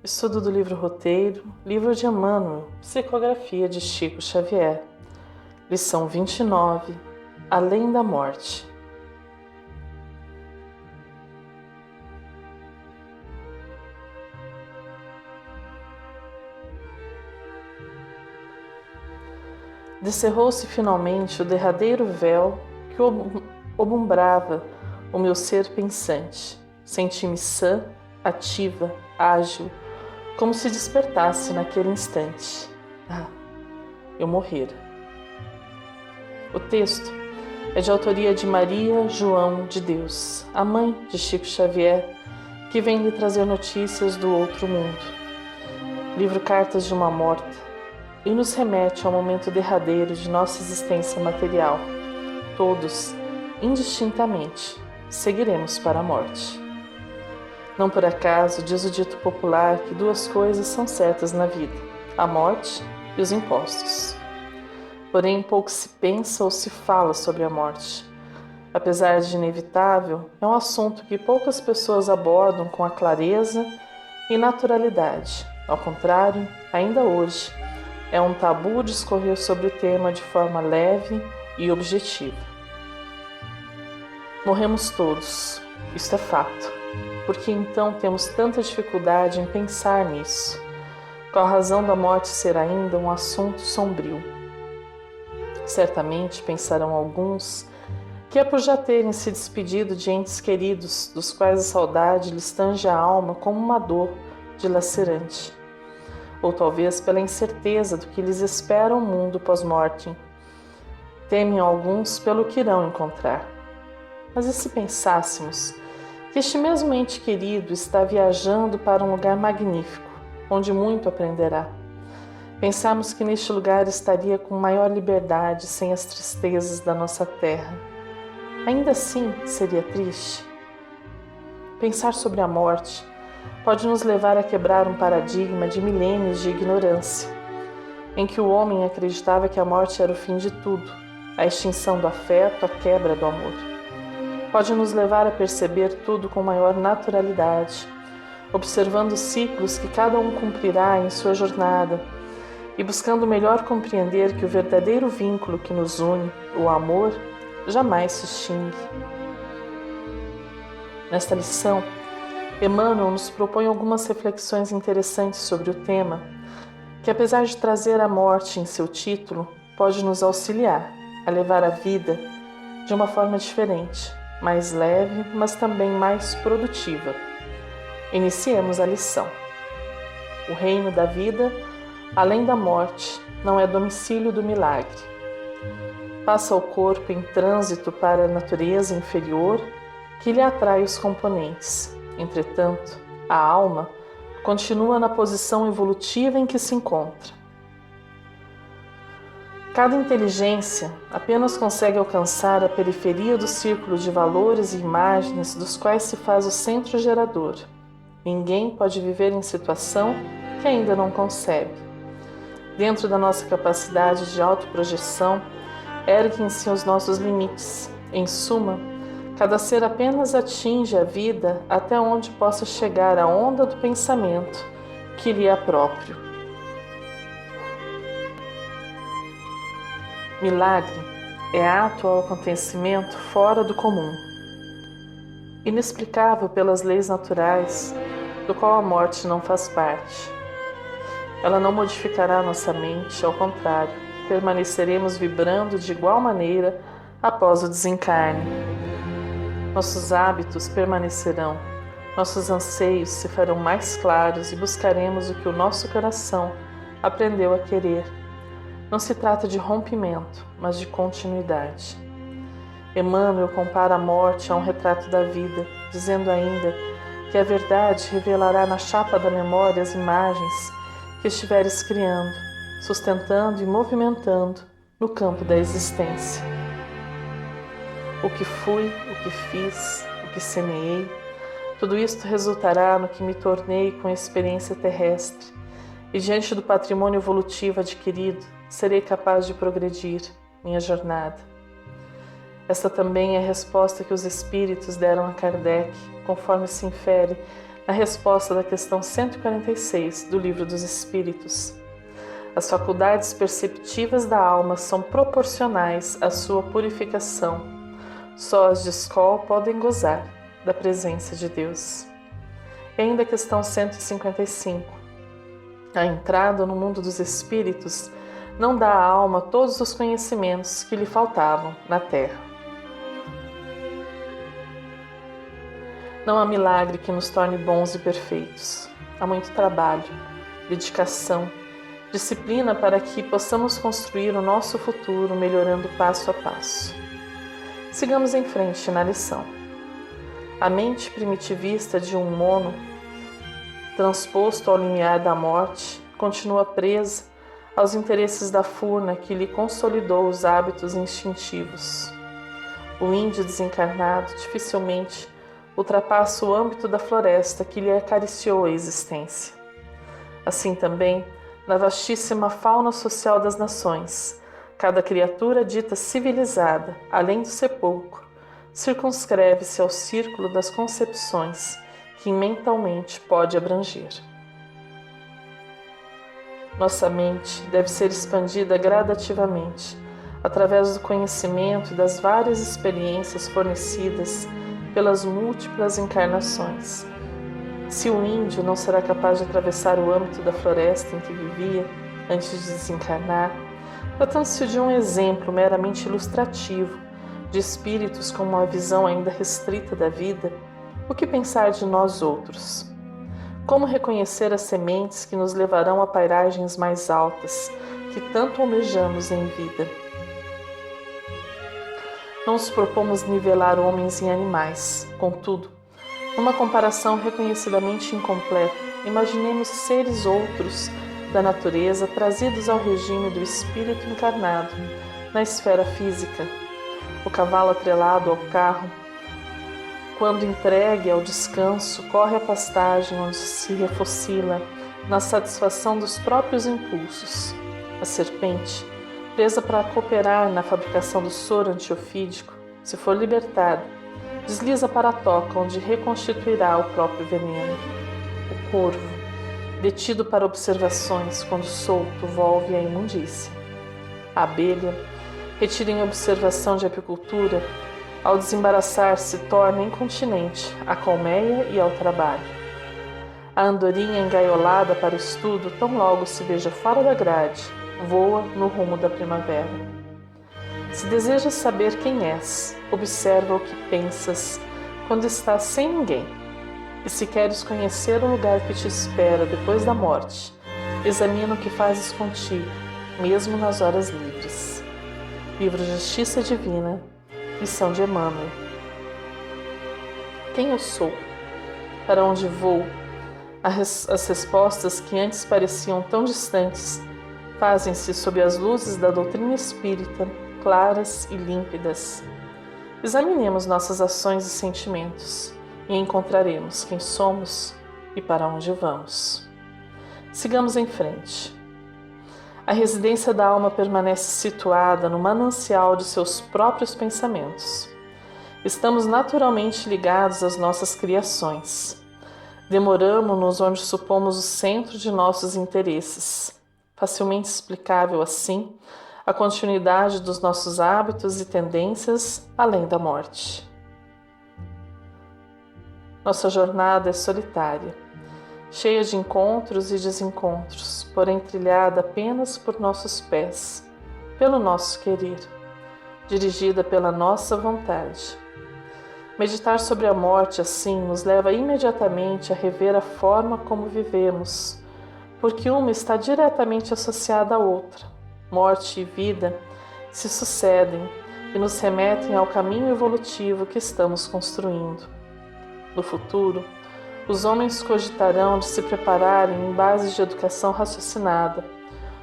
Estudo do livro Roteiro, livro de Emmanuel, psicografia de Chico Xavier. Lição 29, Além da Morte. Descerrou-se finalmente o derradeiro véu que obumbrava o meu ser pensante. Senti-me sã, ativa, ágil, como se despertasse naquele instante. Eu morrera. O texto é de autoria de Maria João de Deus, a mãe de Chico Xavier, que vem lhe trazer notícias do outro mundo. Livro Cartas de uma Morta, e nos remete ao momento derradeiro de nossa existência material. Todos, indistintamente, seguiremos para a morte. Não por acaso diz o dito popular que duas coisas são certas na vida: a morte e os impostos. Porém, pouco se pensa ou se fala sobre a morte. Apesar de inevitável, é um assunto que poucas pessoas abordam com a clareza e naturalidade. Ao contrário, ainda hoje, é um tabu discorrer sobre o tema de forma leve e objetiva. Morremos todos, isto é fato. Por que então temos tanta dificuldade em pensar nisso? Qual a razão da morte ser ainda um assunto sombrio? Certamente pensarão alguns que é por já terem se despedido de entes queridos, dos quais a saudade lhes tange a alma como uma dor dilacerante. Ou talvez pela incerteza do que lhes espera o mundo pós-mortem. Temem alguns pelo que irão encontrar. Mas e se pensássemos que este mesmo ente querido está viajando para um lugar magnífico, onde muito aprenderá? Pensamos que neste lugar estaria com maior liberdade, sem as tristezas da nossa terra. Ainda assim, seria triste? Pensar sobre a morte pode nos levar a quebrar um paradigma de milênios de ignorância, em que o homem acreditava que a morte era o fim de tudo, a extinção do afeto, a quebra do amor. Pode nos levar a perceber tudo com maior naturalidade, observando os ciclos que cada um cumprirá em sua jornada e buscando melhor compreender que o verdadeiro vínculo que nos une, o amor, jamais se extingue. Nesta lição, Emmanuel nos propõe algumas reflexões interessantes sobre o tema, que apesar de trazer a morte em seu título, pode nos auxiliar a levar a vida de uma forma diferente, mais leve, mas também mais produtiva. Iniciemos a lição. O reino da vida, além da morte, não é domicílio do milagre. Passa o corpo em trânsito para a natureza inferior, que lhe atrai os componentes. Entretanto, a alma continua na posição evolutiva em que se encontra. Cada inteligência apenas consegue alcançar a periferia do círculo de valores e imagens dos quais se faz o centro gerador. Ninguém pode viver em situação que ainda não concebe. Dentro da nossa capacidade de autoprojeção, erguem-se os nossos limites. Em suma, cada ser apenas atinge a vida até onde possa chegar a onda do pensamento que lhe é próprio. Milagre é ato ou acontecimento fora do comum, inexplicável pelas leis naturais, do qual a morte não faz parte. Ela não modificará nossa mente, ao contrário, permaneceremos vibrando de igual maneira após o desencarne. Nossos hábitos permanecerão, nossos anseios se farão mais claros e buscaremos o que o nosso coração aprendeu a querer. Não se trata de rompimento, mas de continuidade. Emmanuel compara a morte a um retrato da vida, dizendo ainda que a verdade revelará na chapa da memória as imagens que estiveres criando, sustentando e movimentando no campo da existência. O que fui, o que fiz, o que semeei, tudo isto resultará no que me tornei com a experiência terrestre, e diante do patrimônio evolutivo adquirido, serei capaz de progredir minha jornada. Esta também é a resposta que os espíritos deram a Kardec, conforme se infere Na resposta da questão 146 do Livro dos Espíritos, as faculdades perceptivas da alma são proporcionais à sua purificação. Só as de escola podem gozar da presença de Deus. E ainda a questão 155. A entrada no mundo dos espíritos não dá à alma todos os conhecimentos que lhe faltavam na terra. Não há milagre que nos torne bons e perfeitos. Há muito trabalho, dedicação, disciplina para que possamos construir o nosso futuro melhorando passo a passo. Sigamos em frente na lição. A mente primitivista de um mono, transposto ao limiar da morte, continua presa aos interesses da furna que lhe consolidou os hábitos instintivos. O índio desencarnado dificilmente ultrapassa o âmbito da floresta que lhe acariciou a existência. Assim também, na vastíssima fauna social das nações, cada criatura dita civilizada, além do sepulcro, circunscreve-se ao círculo das concepções que mentalmente pode abranger. Nossa mente deve ser expandida gradativamente, através do conhecimento e das várias experiências fornecidas pelas múltiplas encarnações. Se o índio não será capaz de atravessar o âmbito da floresta em que vivia antes de desencarnar, tratando-se de um exemplo meramente ilustrativo de espíritos com uma visão ainda restrita da vida, o que pensar de nós outros? Como reconhecer as sementes que nos levarão a pairagens mais altas, que tanto almejamos em vida? Não nos propomos nivelar homens e animais. Contudo, numa comparação reconhecidamente incompleta, imaginemos seres outros da natureza trazidos ao regime do espírito encarnado na esfera física. O cavalo atrelado ao carro, quando entregue ao descanso, corre a pastagem onde se refocila na satisfação dos próprios impulsos. A serpente, presa para cooperar na fabricação do soro antiofídico, se for libertada, desliza para a toca, onde reconstituirá o próprio veneno. O corvo, detido para observações, quando solto, volve à imundícia. A abelha, retida em observação de apicultura, ao desembaraçar-se, torna incontinente à colmeia e ao trabalho. A andorinha engaiolada para o estudo, tão logo se veja fora da grade, voa no rumo da primavera. Se desejas saber quem és, observa o que pensas quando estás sem ninguém. E se queres conhecer o lugar que te espera depois da morte, examina o que fazes contigo, mesmo nas horas livres. Livro Justiça Divina, lição de Emmanuel. Quem eu sou? Para onde vou? As respostas que antes pareciam tão distantes fazem-se sob as luzes da doutrina espírita, claras e límpidas. Examinemos nossas ações e sentimentos e encontraremos quem somos e para onde vamos. Sigamos em frente. A residência da alma permanece situada no manancial de seus próprios pensamentos. Estamos naturalmente ligados às nossas criações. Demoramo-nos onde supomos o centro de nossos interesses. Facilmente explicável assim a continuidade dos nossos hábitos e tendências além da morte. Nossa jornada é solitária, cheia de encontros e desencontros, porém trilhada apenas por nossos pés, pelo nosso querer, dirigida pela nossa vontade. Meditar sobre a morte assim nos leva imediatamente a rever a forma como vivemos, porque uma está diretamente associada à outra. Morte e vida se sucedem e nos remetem ao caminho evolutivo que estamos construindo. No futuro, os homens cogitarão de se prepararem em bases de educação raciocinada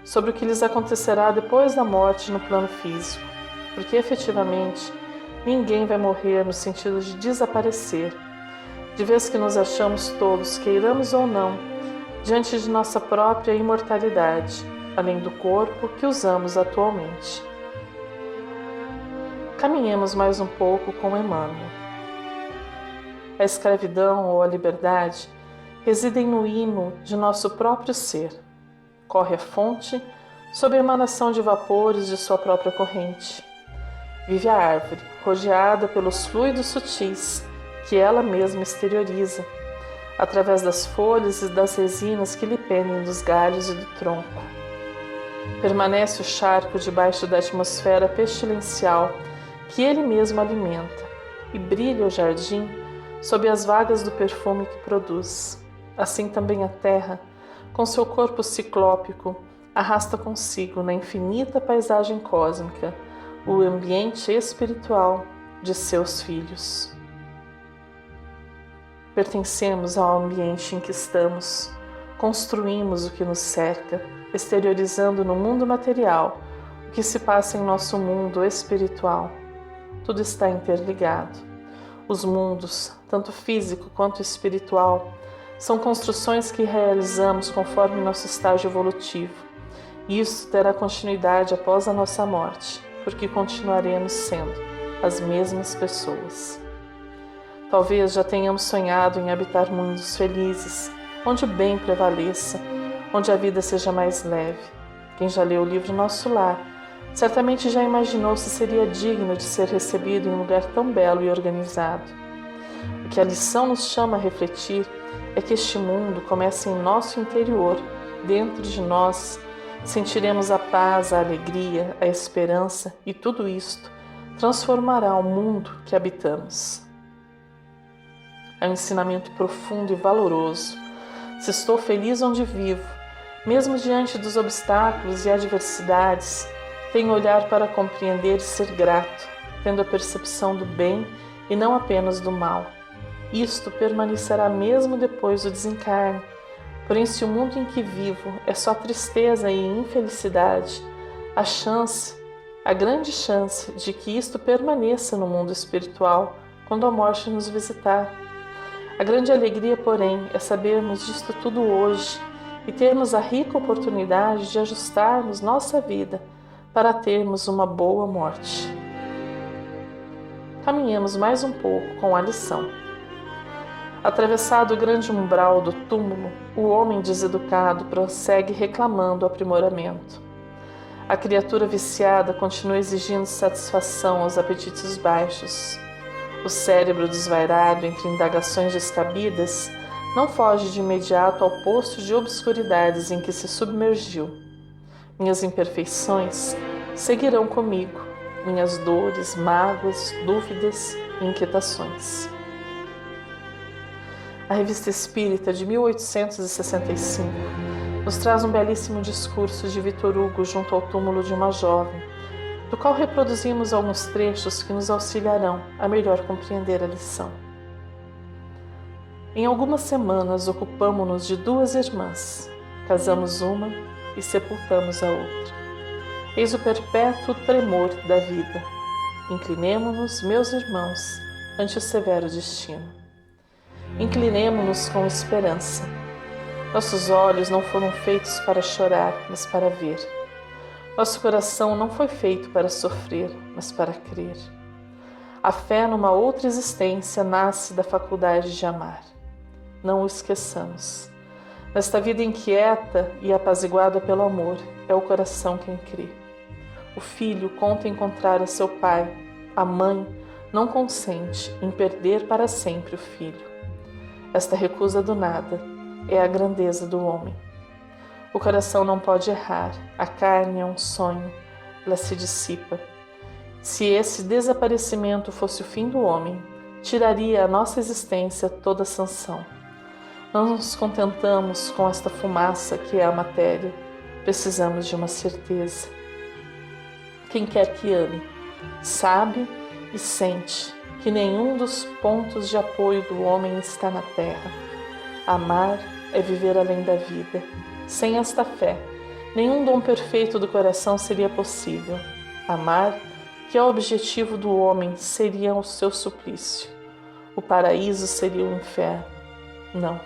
sobre o que lhes acontecerá depois da morte no plano físico, porque efetivamente ninguém vai morrer no sentido de desaparecer, de vez que nos achamos todos, queiramos ou não, diante de nossa própria imortalidade, além do corpo que usamos atualmente. Caminhemos mais um pouco com Emmanuel. A escravidão ou a liberdade residem no ímã de nosso próprio ser. Corre a fonte sob a emanação de vapores de sua própria corrente. Vive a árvore, rodeada pelos fluidos sutis que ela mesma exterioriza, através das folhas e das resinas que lhe pendem dos galhos e do tronco. Permanece o charco debaixo da atmosfera pestilencial que ele mesmo alimenta, e brilha o jardim sob as vagas do perfume que produz. Assim também a terra, com seu corpo ciclópico, arrasta consigo na infinita paisagem cósmica o ambiente espiritual de seus filhos. Pertencemos ao ambiente em que estamos, construímos o que nos cerca, exteriorizando no mundo material o que se passa em nosso mundo espiritual. Tudo está interligado. Os mundos, tanto físico quanto espiritual, são construções que realizamos conforme nosso estágio evolutivo. E isso terá continuidade após a nossa morte, porque continuaremos sendo as mesmas pessoas. Talvez já tenhamos sonhado em habitar mundos felizes, onde o bem prevaleça, onde a vida seja mais leve. Quem já leu o livro Nosso Lar, certamente já imaginou se seria digno de ser recebido em um lugar tão belo e organizado. O que a lição nos chama a refletir é que este mundo começa em nosso interior, dentro de nós. Sentiremos a paz, a alegria, a esperança, e tudo isto transformará o mundo que habitamos. É um ensinamento profundo e valoroso. Se estou feliz onde vivo, mesmo diante dos obstáculos e adversidades, tenho olhar para compreender e ser grato, tendo a percepção do bem e não apenas do mal. Isto permanecerá mesmo depois do desencarne. Porém, se o mundo em que vivo é só tristeza e infelicidade, a grande chance de que isto permaneça no mundo espiritual quando a morte nos visitar. A grande alegria, porém, é sabermos disto tudo hoje e termos a rica oportunidade de ajustarmos nossa vida para termos uma boa morte. Caminhemos mais um pouco com a lição. Atravessado o grande umbral do túmulo, o homem deseducado prossegue reclamando aprimoramento. A criatura viciada continua exigindo satisfação aos apetites baixos. O cérebro desvairado entre indagações descabidas não foge de imediato ao poço de obscuridades em que se submergiu. Minhas imperfeições seguirão comigo, minhas dores, mágoas, dúvidas e inquietações. A Revista Espírita de 1865 nos traz um belíssimo discurso de Victor Hugo junto ao túmulo de uma jovem, do qual reproduzimos alguns trechos que nos auxiliarão a melhor compreender a lição. Em algumas semanas ocupamo-nos de 2 irmãs, casamos uma e sepultamos a outra. Eis o perpétuo tremor da vida. Inclinemo-nos, meus irmãos, ante o severo destino. Inclinemo-nos com esperança. Nossos olhos não foram feitos para chorar, mas para ver. Nosso coração não foi feito para sofrer, mas para crer. A fé numa outra existência nasce da faculdade de amar. Não o esqueçamos. Nesta vida inquieta e apaziguada pelo amor, é o coração quem crê. O filho conta encontrar a seu pai. A mãe não consente em perder para sempre o filho. Esta recusa do nada é a grandeza do homem. O coração não pode errar, a carne é um sonho, ela se dissipa. Se esse desaparecimento fosse o fim do homem, tiraria a nossa existência toda a sanção. Não nos contentamos com esta fumaça que é a matéria, precisamos de uma certeza. Quem quer que ame, sabe e sente que nenhum dos pontos de apoio do homem está na terra. Amar é viver além da vida. Sem esta fé, nenhum dom perfeito do coração seria possível. Amar, que é o objetivo do homem, seria o seu suplício. O paraíso seria o inferno. Não.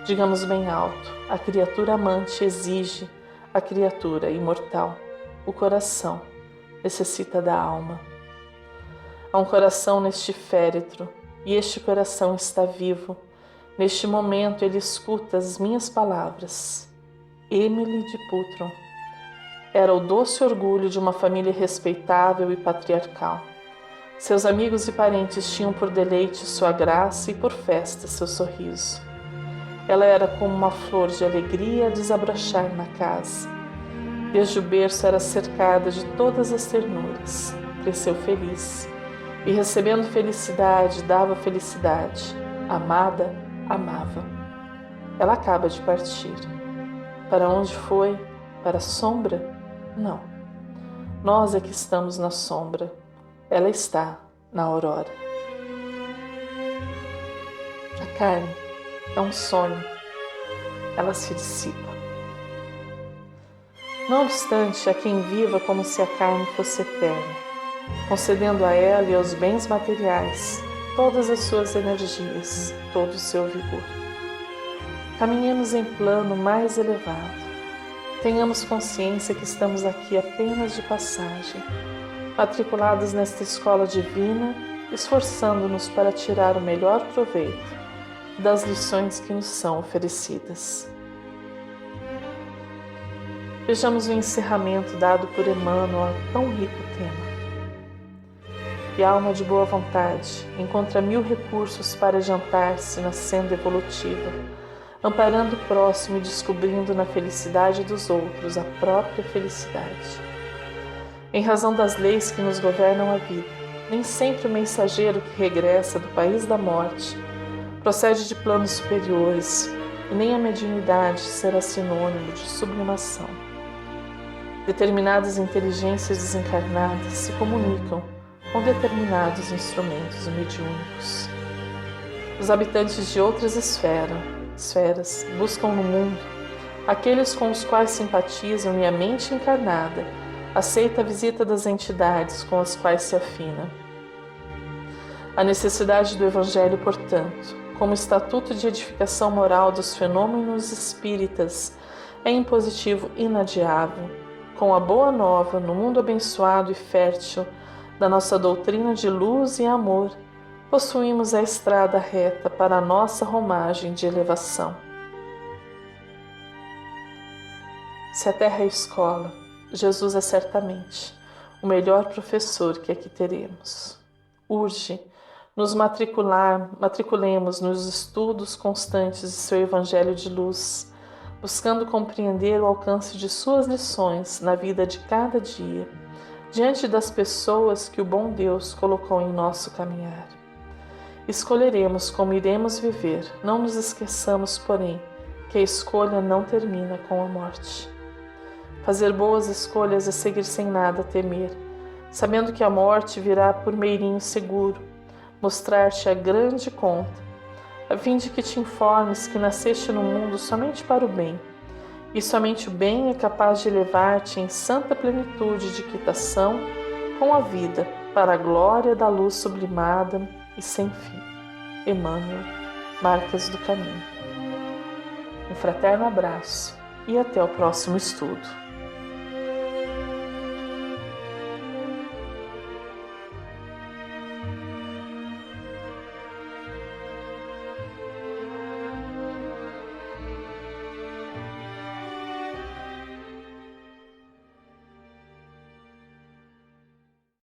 Digamos bem alto, a criatura amante exige a criatura imortal. O coração necessita da alma. Há um coração neste féretro, e este coração está vivo, Neste momento ele escuta as minhas palavras. Emily de Putron era o doce orgulho de uma família respeitável e patriarcal. Seus amigos e parentes tinham por deleite sua graça e por festa seu sorriso. Ela era como uma flor de alegria a desabrochar na casa. Desde o berço era cercada de todas as ternuras. Cresceu feliz e, recebendo felicidade, dava felicidade. Amada, amava. Ela acaba de partir. Para onde foi? Para a sombra? Não. Nós é que estamos na sombra. Ela está na aurora. A carne é um sonho. Ela se dissipa. Não obstante, há quem viva como se a carne fosse eterna, concedendo a ela e aos bens materiais todas as suas energias, todo o seu vigor. Caminhemos em plano mais elevado. Tenhamos consciência que estamos aqui apenas de passagem, matriculados nesta escola divina, esforçando-nos para tirar o melhor proveito das lições que nos são oferecidas. Vejamos o encerramento dado por Emmanuel a tão rico tema. E a alma de boa vontade encontra 1000 recursos para adiantar-se na senda evolutiva, amparando o próximo e descobrindo na felicidade dos outros a própria felicidade. Em razão das leis que nos governam a vida, nem sempre o mensageiro que regressa do país da morte procede de planos superiores, e nem a mediunidade será sinônimo de sublimação. Determinadas inteligências desencarnadas se comunicam com determinados instrumentos mediúnicos. Os habitantes de outras esferas buscam no mundo aqueles com os quais simpatizam, e a mente encarnada aceita a visita das entidades com as quais se afina. A necessidade do Evangelho, portanto, como estatuto de edificação moral dos fenômenos espíritas, é impositivo inadiável. Com a boa nova, no mundo abençoado e fértil da nossa doutrina de luz e amor, possuímos a estrada reta para a nossa romagem de elevação. Se a terra é escola, Jesus é certamente o melhor professor que aqui teremos. Urge nos matriculemos nos estudos constantes de seu Evangelho de luz, buscando compreender o alcance de suas lições na vida de cada dia, diante das pessoas que o bom Deus colocou em nosso caminhar. Escolheremos como iremos viver, não nos esqueçamos, porém, que a escolha não termina com a morte. Fazer boas escolhas é seguir sem nada temer, sabendo que a morte virá por meirinho seguro, mostrar-te a grande conta, a fim de que te informes que nasceste no mundo somente para o bem, e somente o bem é capaz de levar-te em santa plenitude de quitação com a vida, para a glória da luz sublimada e sem fim. Emmanuel, Marcas do Caminho. Um fraterno abraço e até o próximo estudo.